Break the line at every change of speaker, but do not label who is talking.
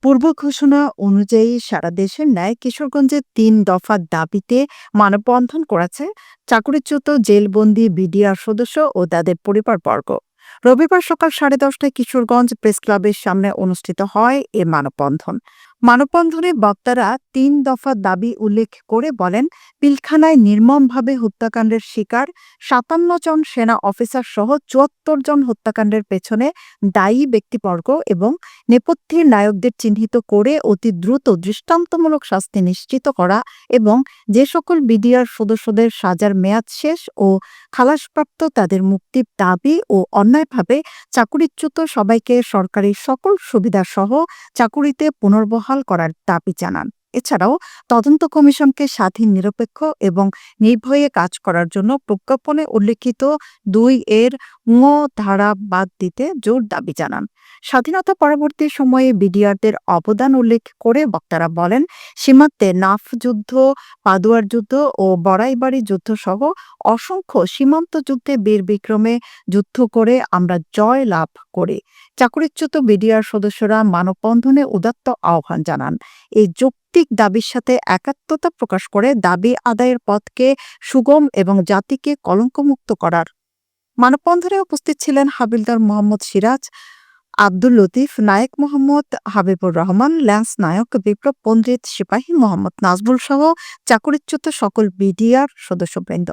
পূর্ব ঘোষণা অনুযায়ী সারা দেশের ন্যায় কিশোরগঞ্জে ৩ দফা দাবিতে মানববন্ধন করেছে চাকরিচ্যুত জেলবন্দি বিডিআর সদস্য ও তাদের পরিবারবর্গ। রবিবার সকাল 10:30টায় কিশোরগঞ্জ প্রেসক্লাবের সামনে অনুষ্ঠিত হয় এ মানববন্ধন। মানববন্ধনে বক্তারা ৩ দফা দাবি উল্লেখ করে বলেন, পিলখানায় নির্মমভাবে হত্যাকাণ্ডের শিকার ৫৭ জন সেনা অফিসার সহ ৭৪ জন হত্যাকাণ্ডের পেছনে দায়ী ব্যক্তিবর্গ এবং নেপথ্যের নায়কদের চিহ্নিত করে অতি দ্রুত দৃষ্টান্তমূলক শাস্তি নিশ্চিত করা এবং যে সকল বিডিআর সদস্যদের সাজার মেয়াদ শেষ ও খালাসপ্রাপ্ত তাদের মুক্তির দাবি ও অন্যায়ভাবে চাকুরিচ্যুত সবাইকে সরকারি সকল সুবিধাসহ চাকুরিতে পুনর্বহাল করার দাবি জানান। এছাড়াও তদন্ত কমিশনকে স্বাধীন, নিরপেক্ষ এবং নির্ভয়ে কাজ করার জন্য প্রজ্ঞাপনে উল্লেখিত ২ এর ঙ ধারা বাদ দিতে জোর দাবি জানান। স্বাধীনতা পরবর্তী সময়ে বিডিআরদের অবদান উল্লেখ করে বক্তারা বলেন, সীমান্তে নাফ যুদ্ধ, পাদুয়ার যুদ্ধ ও বড়াইবাড়ি যুদ্ধ সহ অসংখ্য সীমান্ত যুদ্ধে বীর বিক্রমে যুদ্ধ করে আমরা জয় লাভ করি। চাকরিচ্যুত বিডিআর সদস্যরা মানববন্ধনে উদাত্ত আহ্বান জানান, এই যৌক্তিক দাবির সাথে একাত্মতা প্রকাশ করে দাবি আদায়ের পথকে সুগম এবং জাতিকে কলঙ্কমুক্ত করার। মানববন্ধনে উপস্থিত ছিলেন হাবিলদার মোহাম্মদ সিরাজ, আব্দুল লতিফ, নায়েক মোহাম্মদ হাবিবুর রহমান, ল্যান্স নায়ক, বিপ্লব পণ্ডিত, সিপাহী মোহাম্মদ নাজমুল সহ চাকরিচ্যুত সকল বিডিআর সদস্যবৃন্দ।